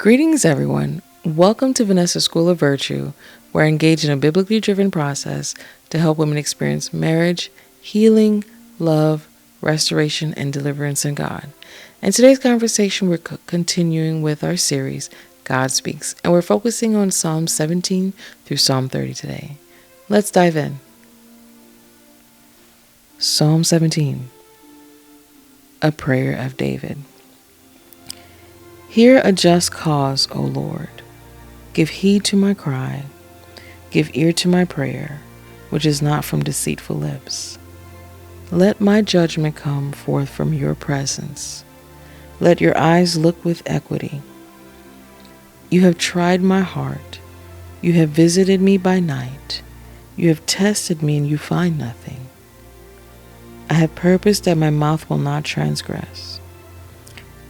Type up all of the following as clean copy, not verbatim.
Greetings, everyone. Welcome to Vanessa's School of Virtue, where I engage in a biblically driven process to help women experience marriage, healing, love, restoration, and deliverance in God. In today's conversation, we're continuing with our series, God Speaks, and we're focusing on Psalm 17 through Psalm 30 today. Let's dive in. Psalm 17, a prayer of David. Hear a just cause, O Lord. Give heed to my cry. Give ear to my prayer, which is not from deceitful lips. Let my judgment come forth from your presence. Let your eyes look with equity. You have tried my heart. You have visited me by night. You have tested me and you find nothing. I have purposed that my mouth will not transgress.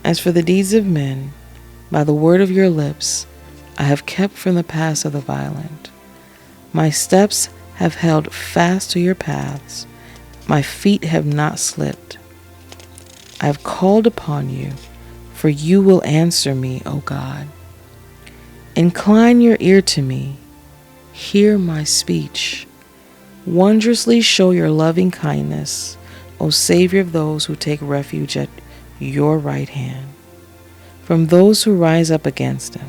As for the deeds of men, by the word of your lips, I have kept from the paths of the violent. My steps have held fast to your paths. My feet have not slipped. I have called upon you, for you will answer me, O God. Incline your ear to me. Hear my speech. Wondrously show your loving kindness, O Savior of those who take refuge at your right hand, from those who rise up against him.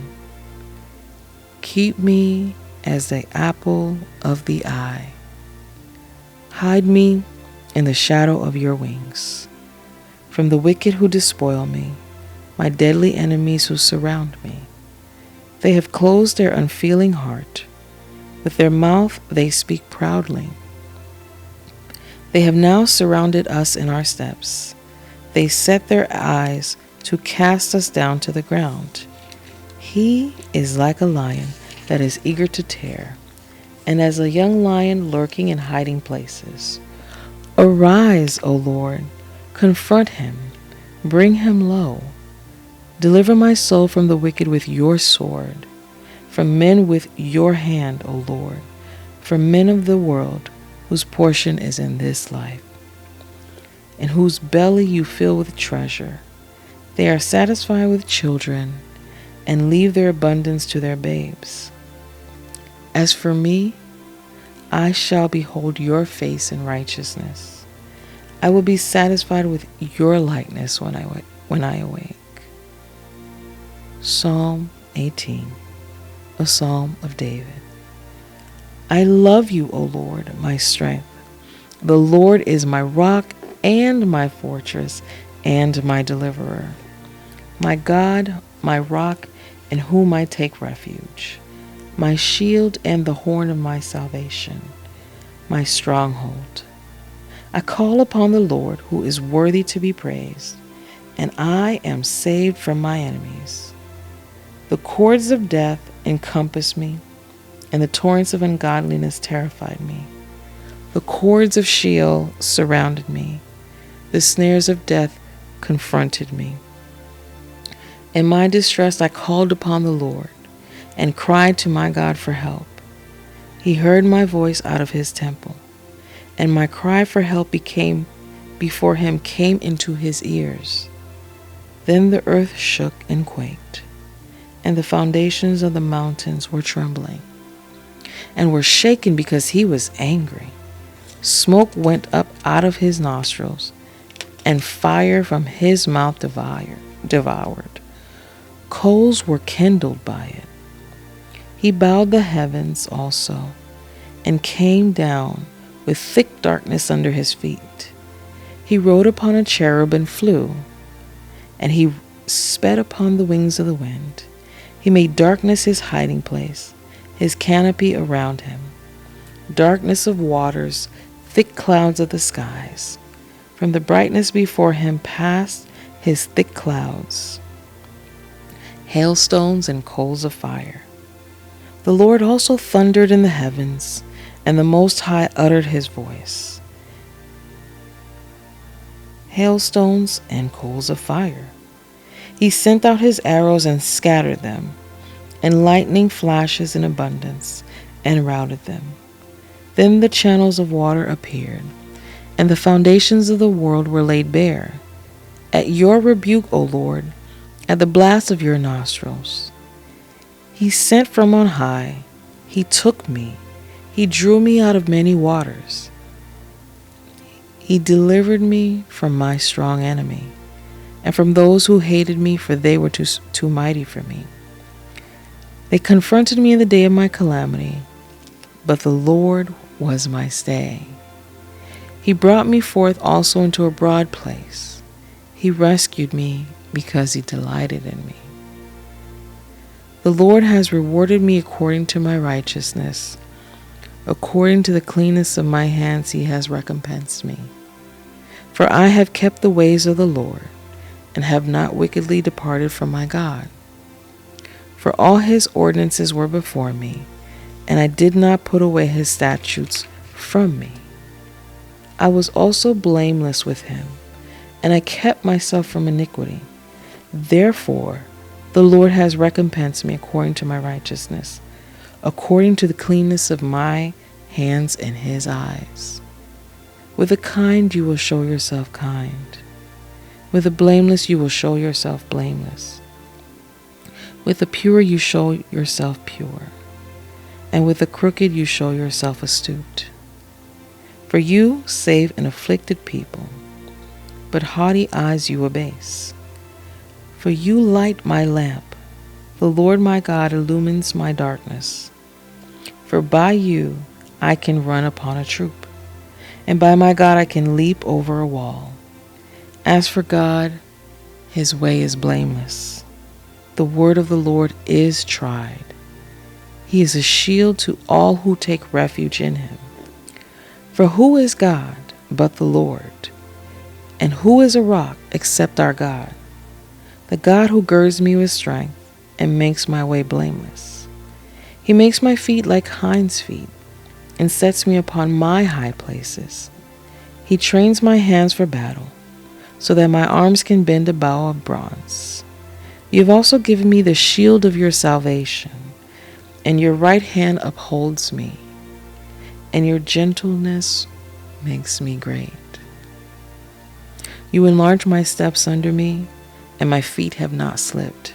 Keep me as the apple of the eye. Hide me in the shadow of your wings, from the wicked who despoil me, my deadly enemies who surround me. They have closed their unfeeling heart. With their mouth they speak proudly. They have now surrounded us in our steps. They set their eyes to cast us down to the ground. He is like a lion that is eager to tear, and as a young lion lurking in hiding places. Arise, O Lord, confront him, bring him low. Deliver my soul from the wicked with your sword, from men with your hand, O Lord, from men of the world whose portion is in this life, and whose belly you fill with treasure. They are satisfied with children and leave their abundance to their babes. As for me, I shall behold your face in righteousness. I will be satisfied with your likeness when I awake. Psalm 18, a psalm of David. I love you, O Lord, my strength. The Lord is my rock and my fortress and my deliverer. My God, my rock, in whom I take refuge, my shield and the horn of my salvation, my stronghold. I call upon the Lord, who is worthy to be praised, and I am saved from my enemies. The cords of death encompassed me, and the torrents of ungodliness terrified me. The cords of Sheol surrounded me. The snares of death confronted me. In my distress I called upon the Lord and cried to my God for help. He heard my voice out of his temple, and my cry for help came into his ears. Then the earth shook and quaked, and the foundations of the mountains were trembling and were shaken because he was angry. Smoke went up out of his nostrils, and fire from his mouth devoured. Coals were kindled by it. He bowed the heavens also, and came down with thick darkness under his feet. He rode upon a cherub and flew, and he sped upon the wings of the wind. He made darkness his hiding place, his canopy around him, darkness of waters, thick clouds of the skies. From the brightness before him passed his thick clouds, hailstones and coals of fire. The Lord also thundered in the heavens, and the Most High uttered his voice. Hailstones and coals of fire. He sent out his arrows and scattered them, and lightning flashes in abundance and routed them. Then the channels of water appeared, and the foundations of the world were laid bare. At your rebuke, O Lord, at the blast of your nostrils, He sent from on high. He took me. He drew me out of many waters. He delivered me from my strong enemy and from those who hated me, for they were too mighty for me. They confronted me in the day of my calamity, but the Lord was my stay. He brought me forth also into a broad place. He rescued me because he delighted in me. The Lord has rewarded me according to my righteousness. According to the cleanness of my hands he has recompensed me. For I have kept the ways of the Lord, and have not wickedly departed from my God. For all his ordinances were before me, and I did not put away his statutes from me. I was also blameless with him, and I kept myself from iniquity. Therefore, the Lord has recompensed me according to my righteousness, according to the cleanness of my hands in his eyes. With the kind you will show yourself kind. With the blameless you will show yourself blameless. With the pure you show yourself pure. And with the crooked you show yourself astute. For you save an afflicted people, but haughty eyes you abase. For you light my lamp. The Lord my God illumines my darkness. For by you I can run upon a troop, and by my God I can leap over a wall. As for God, his way is blameless. The word of the Lord is tried. He is a shield to all who take refuge in him. For who is God but the Lord? And who is a rock except our God? The God who girds me with strength and makes my way blameless. He makes my feet like hinds' feet and sets me upon my high places. He trains my hands for battle, so that my arms can bend a bow of bronze. You have also given me the shield of your salvation, and your right hand upholds me, and your gentleness makes me great. You enlarge my steps under me, and my feet have not slipped.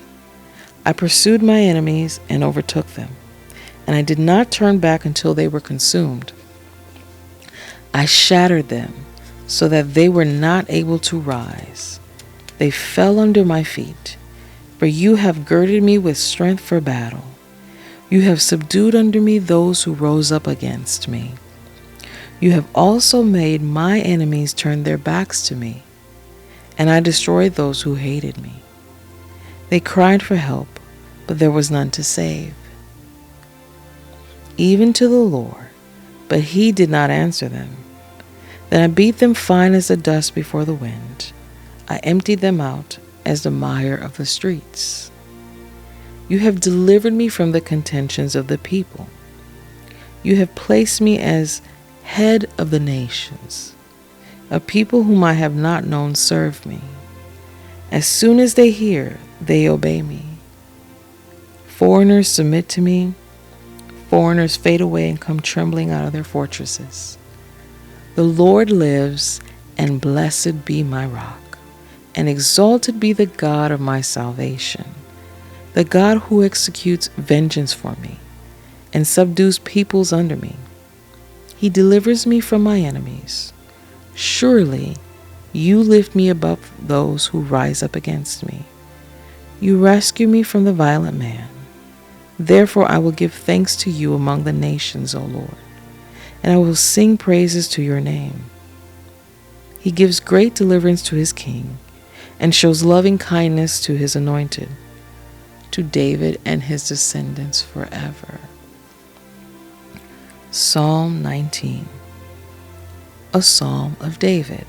I pursued my enemies and overtook them, and I did not turn back until they were consumed. I shattered them so that they were not able to rise. They fell under my feet, for you have girded me with strength for battle. You have subdued under me those who rose up against me. You have also made my enemies turn their backs to me, and I destroyed those who hated me. They cried for help, but there was none to save. Even to the Lord, but he did not answer them. Then I beat them fine as the dust before the wind. I emptied them out as the mire of the streets. You have delivered me from the contentions of the people. You have placed me as head of the nations. A people whom I have not known serve me. As soon as they hear, they obey me. Foreigners submit to me. Foreigners fade away and come trembling out of their fortresses. The Lord lives, and blessed be my rock, and exalted be the God of my salvation, the God who executes vengeance for me, and subdues peoples under me. He delivers me from my enemies. Surely you lift me above those who rise up against me. You rescue me from the violent man. Therefore I will give thanks to you among the nations, O Lord, and I will sing praises to your name. He gives great deliverance to his king, and shows loving kindness to his anointed, to David and his descendants forever. Psalm 19. A Psalm of David.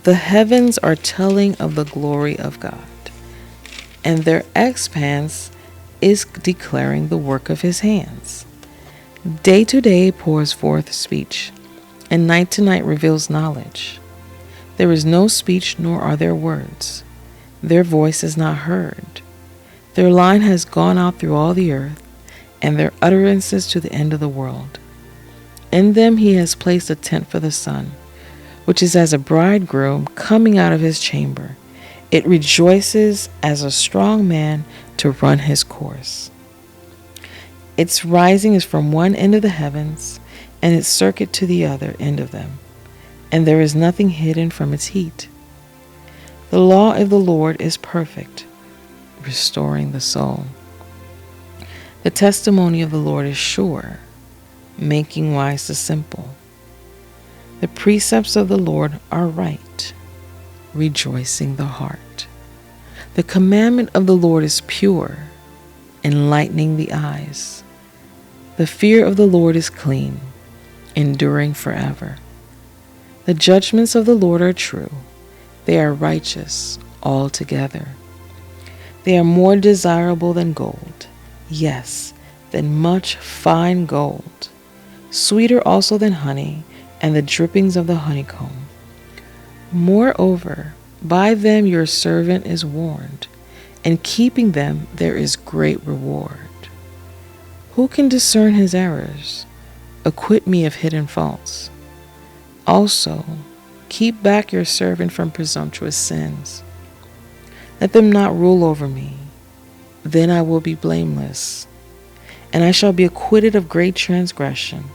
The heavens are telling of the glory of God, and their expanse is declaring the work of his hands. Day to day pours forth speech, and night to night reveals knowledge. There is no speech, nor are there words. Their voice is not heard. Their line has gone out through all the earth, and their utterances to the end of the world. In them he has placed a tent for the sun, which is as a bridegroom coming out of his chamber, It rejoices as a strong man to run his course. Its rising is from one end of the heavens, and its circuit to the other end of them, and there is nothing hidden from its heat. The law of the Lord is perfect, restoring the soul. The testimony of the Lord is sure, making wise the simple. The precepts of the Lord are right, rejoicing the heart. The commandment of the Lord is pure, enlightening the eyes. The fear of the Lord is clean, enduring forever. The judgments of the Lord are true. They are righteous altogether. They are more desirable than gold, yes, than much fine gold, sweeter also than honey and the drippings of the honeycomb. Moreover, by them your servant is warned, and keeping them there is great reward. Who can discern his errors? Acquit me of hidden faults. Also, keep back your servant from presumptuous sins. Let them not rule over me. Then I will be blameless, and I shall be acquitted of great transgression.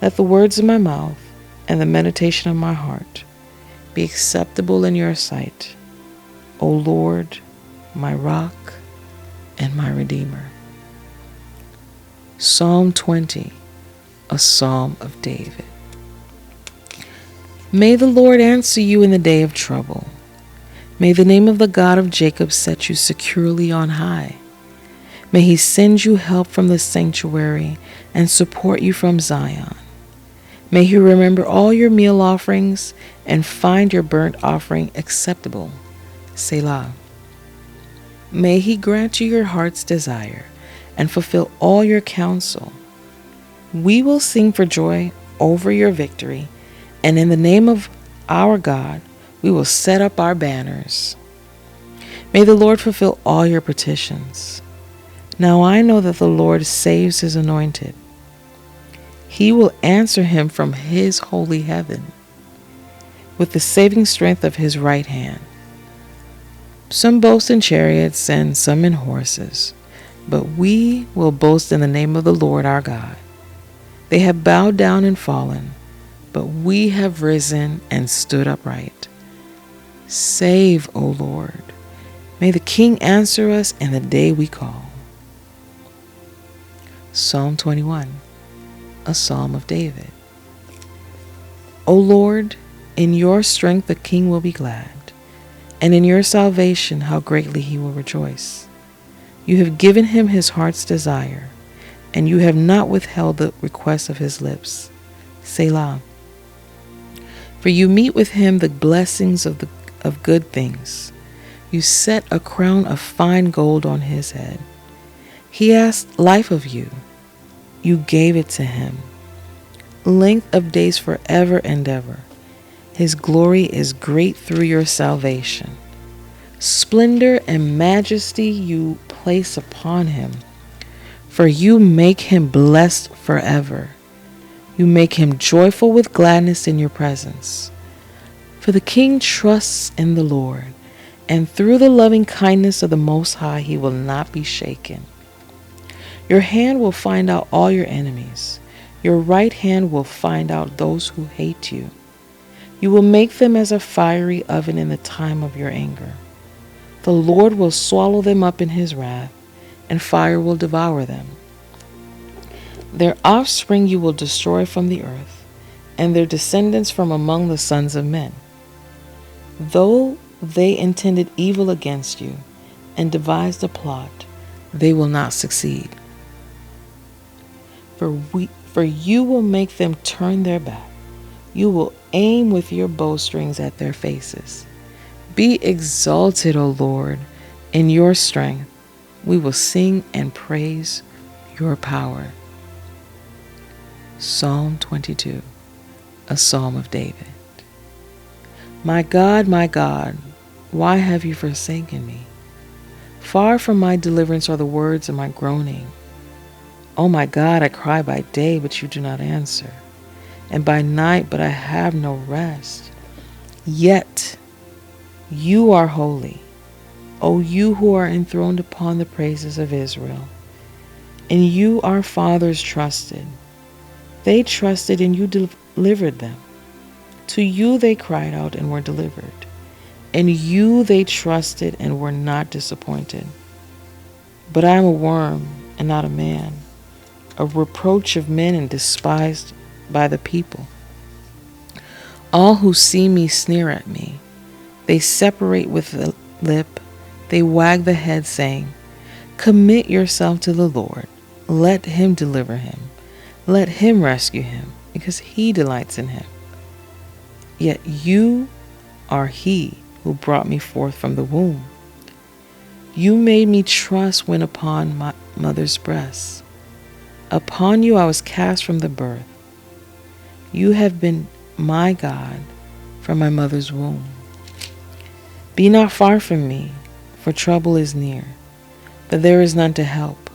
Let the words of my mouth and the meditation of my heart be acceptable in your sight, O Lord, my rock and my redeemer. Psalm 20, a psalm of David. May the Lord answer you in the day of trouble. May the name of the God of Jacob set you securely on high. May he send you help from the sanctuary and support you from Zion. May he remember all your meal offerings and find your burnt offering acceptable. Selah. May he grant you your heart's desire and fulfill all your counsel. We will sing for joy over your victory, and in the name of our God, we will set up our banners. May the Lord fulfill all your petitions. Now I know that the Lord saves his anointed. He will answer him from his holy heaven with the saving strength of his right hand. Some boast in chariots and some in horses, but we will boast in the name of the Lord our God. They have bowed down and fallen, but we have risen and stood upright. Save, O Lord. May the King answer us in the day we call. Psalm 21, a psalm of David. O Lord, in your strength the King will be glad, and in your salvation how greatly he will rejoice. You have given him his heart's desire, and you have not withheld the request of his lips. Selah. For you meet with him the blessings of good things. You set a crown of fine gold on his head. He asked life of you. You gave it to him. Length of days forever and ever. His glory is great through your salvation. Splendor and majesty you place upon him, for you make him blessed forever. You make him joyful with gladness in your presence. For the King trusts in the Lord, and through the loving kindness of the Most High he will not be shaken. Your hand will find out all your enemies. Your right hand will find out those who hate you. You will make them as a fiery oven in the time of your anger. The Lord will swallow them up in his wrath, and fire will devour them. Their offspring you will destroy from the earth, and their descendants from among the sons of men. Though they intended evil against you and devised a plot, they will not succeed. For you will make them turn their back. You will aim with your bowstrings at their faces. Be exalted, O Lord, in your strength. We will sing and praise your power. Psalm 22, a psalm of David. My God, why have you forsaken me? Far from my deliverance are the words of my groaning. O my God, I cry by day, but you do not answer, and by night, but I have no rest. Yet You are holy, O you who are enthroned upon the praises of Israel. In you our fathers trusted. They trusted and you delivered them. To you they cried out and were delivered. In you they trusted and were not disappointed. But I am a worm and not a man, a reproach of men and despised by the people. All who see me sneer at me. They separate with the lip. They wag the head, saying, Commit yourself to the Lord. Let him deliver him. Let him rescue him, because he delights in him. Yet you are he who brought me forth from the womb. You made me trust when upon my mother's breast. Upon you I was cast from the birth. You have been my God from my mother's womb. Be not far from me, for trouble is near, but there is none to help.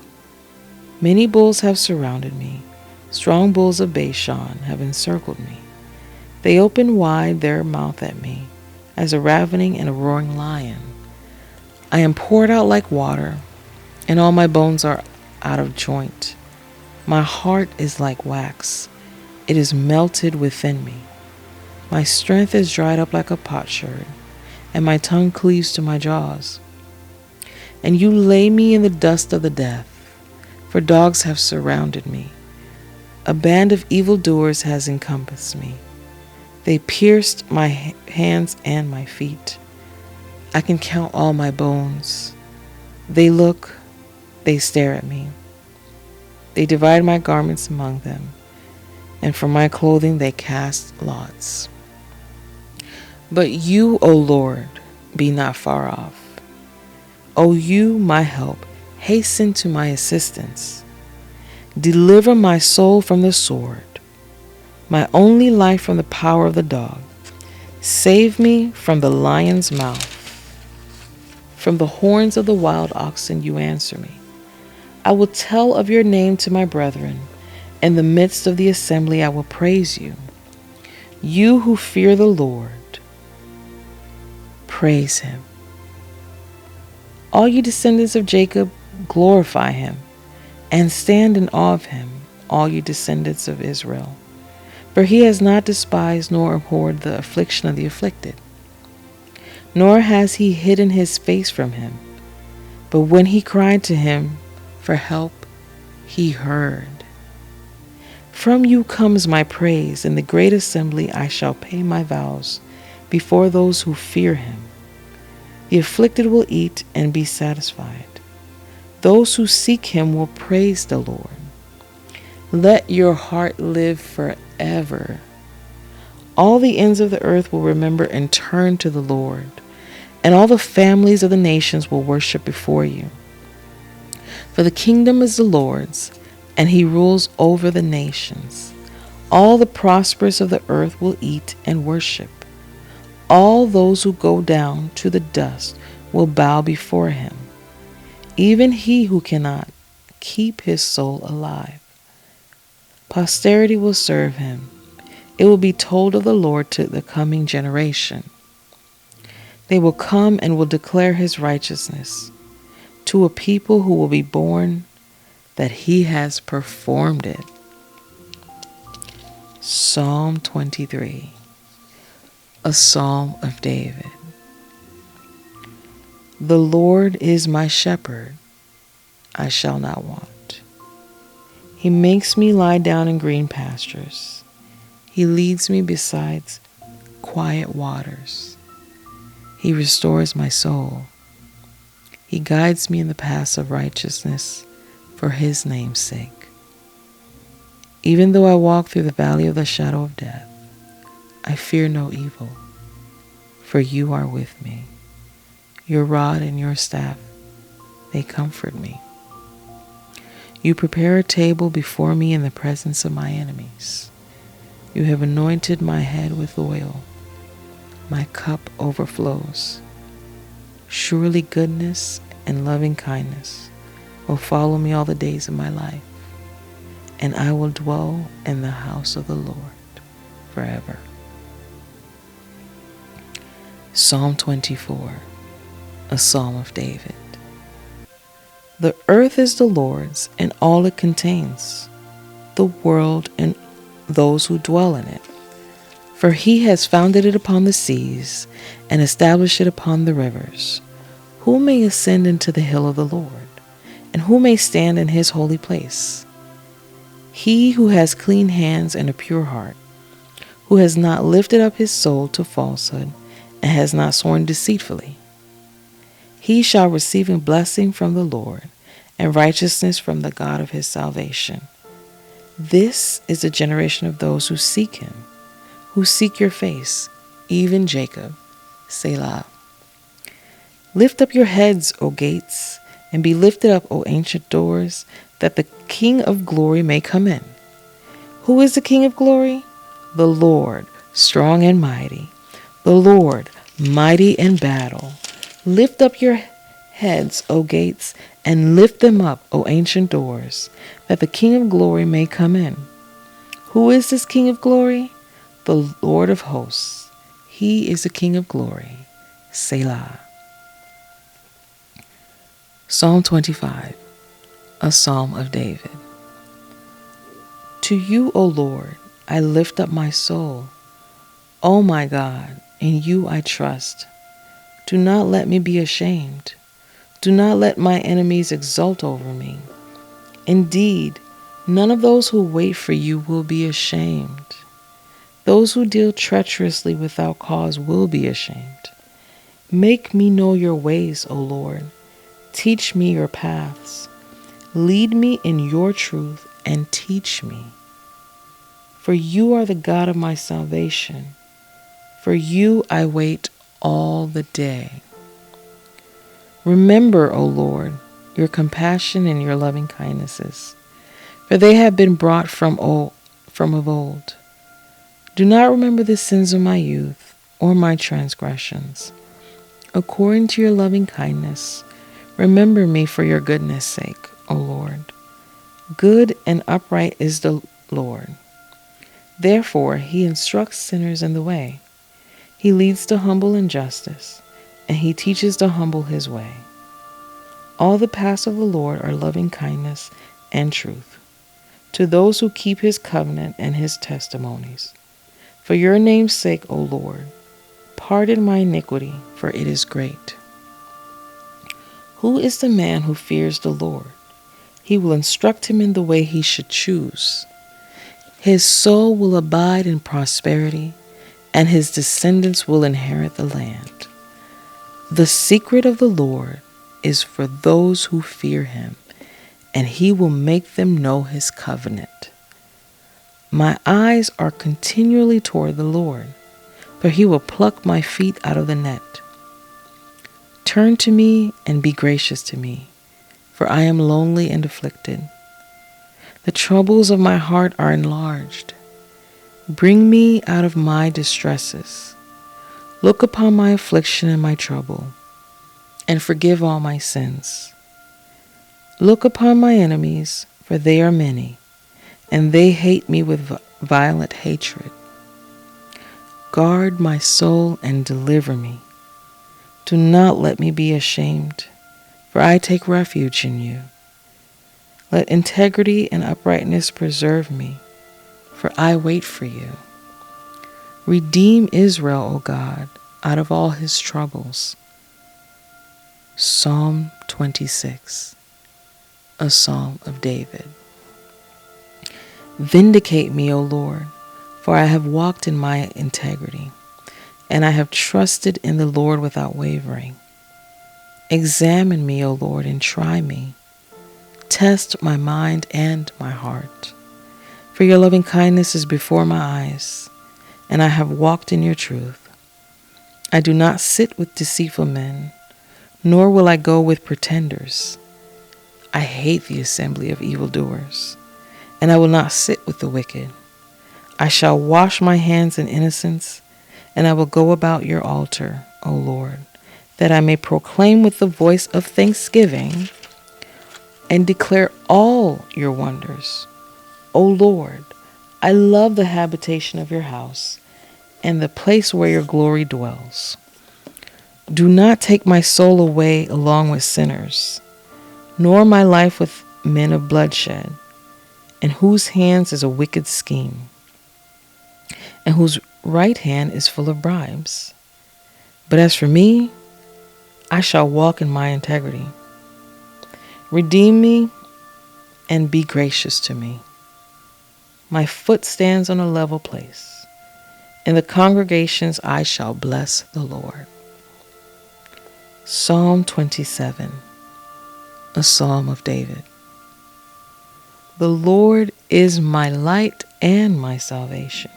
Many bulls have surrounded me. Strong bulls of Bashan have encircled me. They open wide their mouth at me, as a ravening and a roaring lion. I am poured out like water, and all my bones are out of joint. My heart is like wax. It is melted within me. My strength is dried up like a potsherd, and my tongue cleaves to my jaws. And you lay me in the dust of the death, for dogs have surrounded me. A band of evildoers has encompassed me. They pierced my hands and my feet. I can count all my bones. They look, they stare at me. They divide my garments among them, and for my clothing they cast lots. But you, O Lord, be not far off. O you, my help, hasten to my assistance. Deliver my soul from the sword, my only life from the power of the dog. Save me from the lion's mouth. From the horns of the wild oxen you answer me. I will tell of your name to my brethren. In the midst of the assembly I will praise you. You who fear the Lord, praise him. All you descendants of Jacob, glorify him, and stand in awe of him, all you descendants of Israel. For he has not despised nor abhorred the affliction of the afflicted, nor has he hidden his face from him. But when he cried to him for help, he heard. From you comes my praise. In the great assembly I shall pay my vows before those who fear him. The afflicted will eat and be satisfied. Those who seek him will praise the Lord. Let your heart live forever. All the ends of the earth will remember and turn to the Lord, and all the families of the nations will worship before you. For the kingdom is the Lord's, and he rules over the nations. All the prosperous of the earth will eat and worship. All those who go down to the dust will bow before him, even he who cannot keep his soul alive. Posterity will serve him. It will be told of the Lord to the coming generation. They will come and will declare his righteousness to a people who will be born, that he has performed it. Psalm 23, a psalm of David. The Lord is my shepherd, I shall not want. He makes me lie down in green pastures. He leads me beside quiet waters. He restores my soul. He guides me in the paths of righteousness for his name's sake. Even though I walk through the valley of the shadow of death, I fear no evil, for you are with me. Your rod and your staff, they comfort me. You prepare a table before me in the presence of my enemies. You have anointed my head with oil. My cup overflows. Surely goodness and loving kindness will follow me all the days of my life, and I will dwell in the house of the Lord forever. Psalm 24, a psalm of David. The earth is the Lord's and all it contains, the world and those who dwell in it. For he has founded it upon the seas and established it upon the rivers. Who may ascend into the hill of the Lord, and who may stand in his holy place? He who has clean hands and a pure heart, who has not lifted up his soul to falsehood and has not sworn deceitfully. He shall receive a blessing from the Lord and righteousness from the God of his salvation. This is the generation of those who seek him, who seek your face, even Jacob. Selah. Lift up your heads, O gates, and be lifted up, O ancient doors, that the King of glory may come in. Who is the King of glory? The Lord, strong and mighty. The Lord, mighty in battle. Lift up your heads, O gates, and lift them up, O ancient doors, that the King of glory may come in. Who is this King of glory? The Lord of hosts. He is the King of glory. Selah. Psalm 25, a psalm of David. To you, O Lord, I lift up my soul. O my God, in you I trust. Do not let me be ashamed. Do not let my enemies exult over me. Indeed, none of those who wait for you will be ashamed. Those who deal treacherously without cause will be ashamed. Make me know your ways, O Lord. Teach me your paths. Lead me in your truth and teach me. For you are the God of my salvation. For you I wait all the day. Remember, O Lord, your compassion and your loving kindnesses, for they have been brought from of old. Do not remember the sins of my youth or my transgressions. According to your loving kindness, remember me for your goodness' sake, O Lord. Good and upright is the Lord. Therefore, he instructs sinners in the way. He leads the humble in justice, and he teaches the humble his way. All the paths of the Lord are loving kindness and truth to those who keep his covenant and his testimonies. For your name's sake, O Lord, pardon my iniquity, for it is great. Who is the man who fears the Lord? He will instruct him in the way he should choose. His soul will abide in prosperity, and his descendants will inherit the land. The secret of the Lord is for those who fear him, and he will make them know his covenant. My eyes are continually toward the Lord, for he will pluck my feet out of the net. Turn to me and be gracious to me, for I am lonely and afflicted. The troubles of my heart are enlarged. Bring me out of my distresses. Look upon my affliction and my trouble, and forgive all my sins. Look upon my enemies, for they are many, and they hate me with violent hatred. Guard my soul and deliver me. Do not let me be ashamed, for I take refuge in you. Let integrity and uprightness preserve me, for I wait for you. Redeem Israel, O God, out of all his troubles. Psalm 26, a psalm of David. Vindicate me, O Lord, for I have walked in my integrity, and I have trusted in the Lord without wavering. Examine me, O Lord, and try me. Test my mind and my heart. For your loving kindness is before my eyes, and I have walked in your truth. I do not sit with deceitful men, nor will I go with pretenders. I hate the assembly of evildoers, and I will not sit with the wicked. I shall wash my hands in innocence, and I will go about your altar, O Lord, that I may proclaim with the voice of thanksgiving and declare all your wonders. O Lord, I love the habitation of your house and the place where your glory dwells. Do not take my soul away along with sinners, nor my life with men of bloodshed, in whose hands is a wicked scheme, and whose right hand is full of bribes. But as for me, I shall walk in my integrity. Redeem me and be gracious to me. My foot stands on a level place. In the congregations I shall bless the Lord. Psalm 27, a psalm of David. The Lord is my light and my salvation.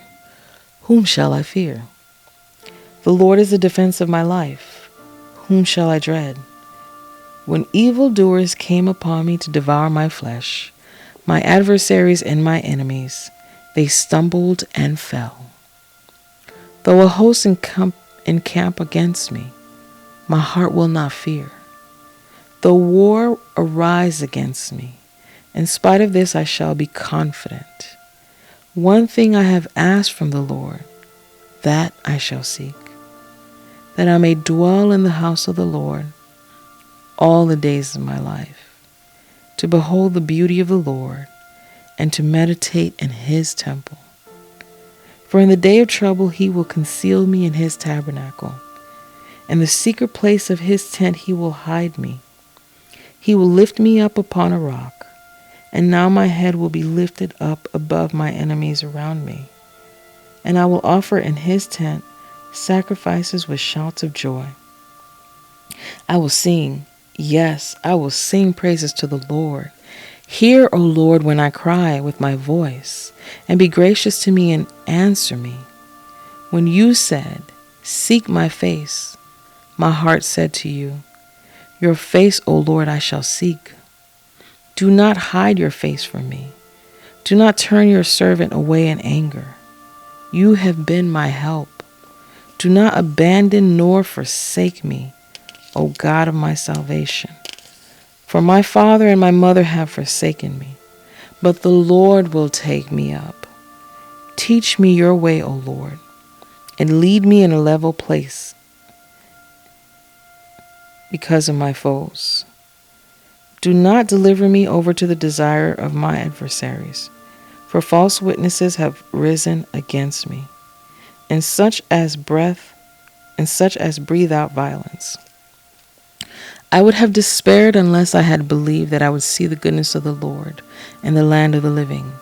Whom shall I fear? The Lord is the defense of my life. Whom shall I dread? When evildoers came upon me to devour my flesh, my adversaries and my enemies, they stumbled and fell. Though a host encamp against me, my heart will not fear. Though war arise against me, in spite of this I shall be confident. One thing I have asked from the Lord, that I shall seek, that I may dwell in the house of the Lord all the days of my life, to behold the beauty of the Lord and to meditate in his temple. For in the day of trouble he will conceal me in his tabernacle. In the secret place of his tent he will hide me. He will lift me up upon a rock, and now my head will be lifted up above my enemies around me. And I will offer in his tent sacrifices with shouts of joy. I will sing, yes, I will sing praises to the Lord. Hear, O Lord, when I cry with my voice, and be gracious to me and answer me. When you said, seek my face, my heart said to you, your face, O Lord, I shall seek. Do not hide your face from me. Do not turn your servant away in anger. You have been my help. Do not abandon nor forsake me, O God of my salvation. For my father and my mother have forsaken me, but the Lord will take me up. Teach me your way, O Lord, and lead me in a level place because of my foes. Do not deliver me over to the desire of my adversaries, for false witnesses have risen against me, and such as breathe out violence. I would have despaired unless I had believed that I would see the goodness of the Lord in the land of the living.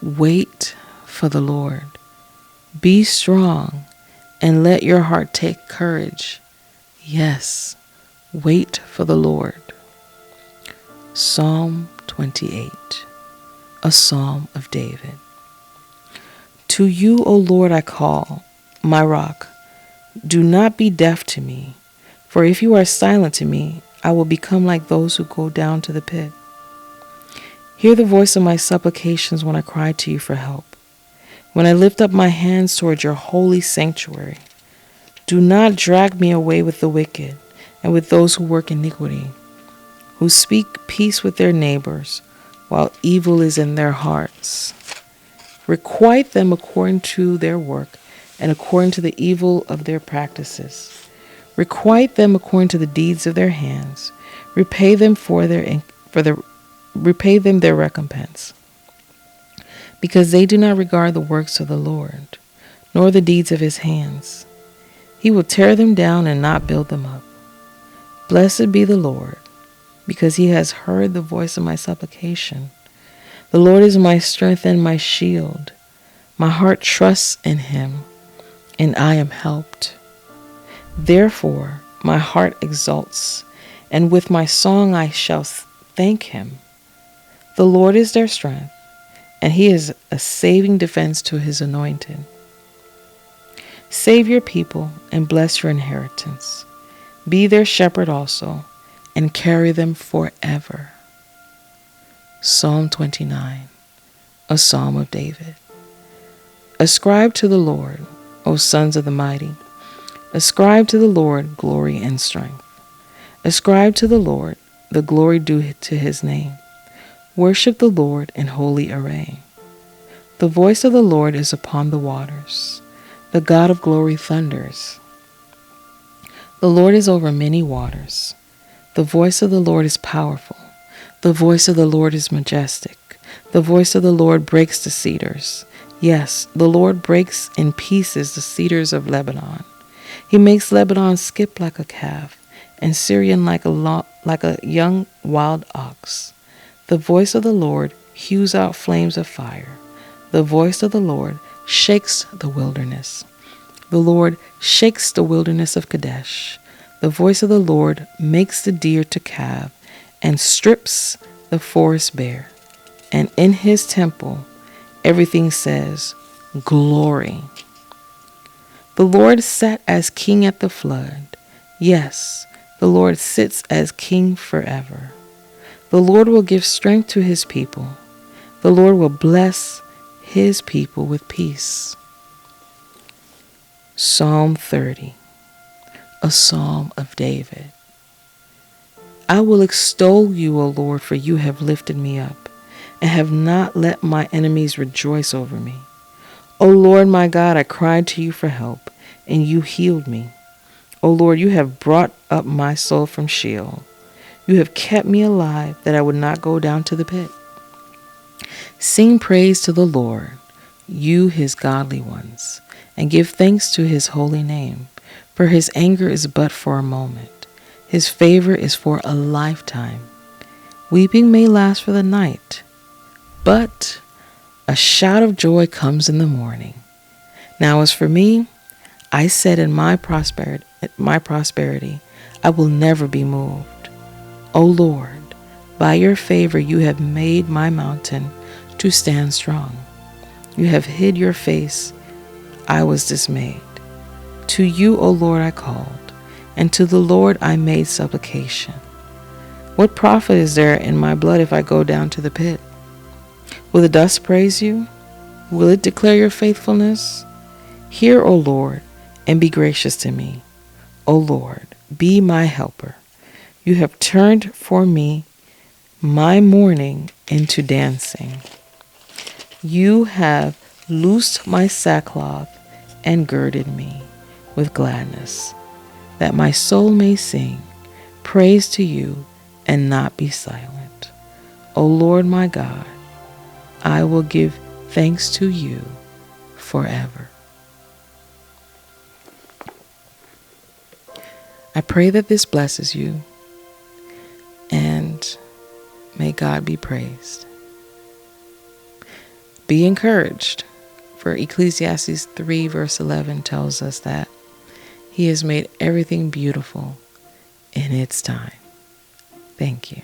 Wait for the Lord. Be strong, and let your heart take courage. Yes, wait for the Lord. Psalm 28, a psalm of David. To you, O Lord, I call, my rock. Do not be deaf to me, for if you are silent to me, I will become like those who go down to the pit. Hear the voice of my supplications when I cry to you for help, when I lift up my hands toward your holy sanctuary. Do not drag me away with the wicked and with those who work iniquity, who speak peace with their neighbors, while evil is in their hearts. Requite them according to their work and according to the evil of their practices. Requite them according to the deeds of their hands. Repay them repay them their recompense, because they do not regard the works of the Lord, nor the deeds of his hands. He will tear them down and not build them up. Blessed be the Lord, because he has heard the voice of my supplication. The Lord is my strength and my shield. My heart trusts in him, and I am helped. Therefore my heart exults, and with my song I shall thank him. The Lord is their strength, and he is a saving defense to his anointed. Save your people and bless your inheritance. Be their shepherd also, and carry them forever. Psalm 29, a psalm of David. Ascribe to the Lord, O sons of the mighty. Ascribe to the Lord glory and strength. Ascribe to the Lord the glory due to his name. Worship the Lord in holy array. The voice of the Lord is upon the waters. The God of glory thunders. The Lord is over many waters. The voice of the Lord is powerful. The voice of the Lord is majestic. The voice of the Lord breaks the cedars. Yes, the Lord breaks in pieces the cedars of Lebanon. He makes Lebanon skip like a calf, and Syrian like a young wild ox. The voice of the Lord hews out flames of fire. The voice of the Lord shakes the wilderness. The Lord shakes the wilderness of Kadesh. The voice of the Lord makes the deer to calve and strips the forest bare. And in his temple, everything says, Glory. The Lord sat as king at the flood. Yes, the Lord sits as king forever. The Lord will give strength to his people. The Lord will bless his people with peace. Psalm 30, a psalm of David. I will extol you, O Lord, for you have lifted me up and have not let my enemies rejoice over me. O Lord my God, I cried to you for help, and you healed me. O Lord, you have brought up my soul from Sheol. You have kept me alive, that I would not go down to the pit. Sing praise to the Lord, you his godly ones, and give thanks to his holy name. For his anger is but for a moment. His favor is for a lifetime. Weeping may last for the night, but a shout of joy comes in the morning. Now as for me, I said in my prosperity, I will never be moved. O Lord, by your favor you have made my mountain to stand strong. You have hid your face, I was dismayed. To you, O Lord, I called, and to the Lord I made supplication. What profit is there in my blood if I go down to the pit? Will the dust praise you? Will it declare your faithfulness? Hear, O Lord, and be gracious to me. O Lord, be my helper. You have turned for me my mourning into dancing. You have loosed my sackcloth and girded me with gladness, that my soul may sing praise to you and not be silent. O Lord my God, I will give thanks to you forever. I pray that this blesses you, and may God be praised. Be encouraged, for Ecclesiastes 3 verse 11 tells us that He has made everything beautiful in its time. Thank you.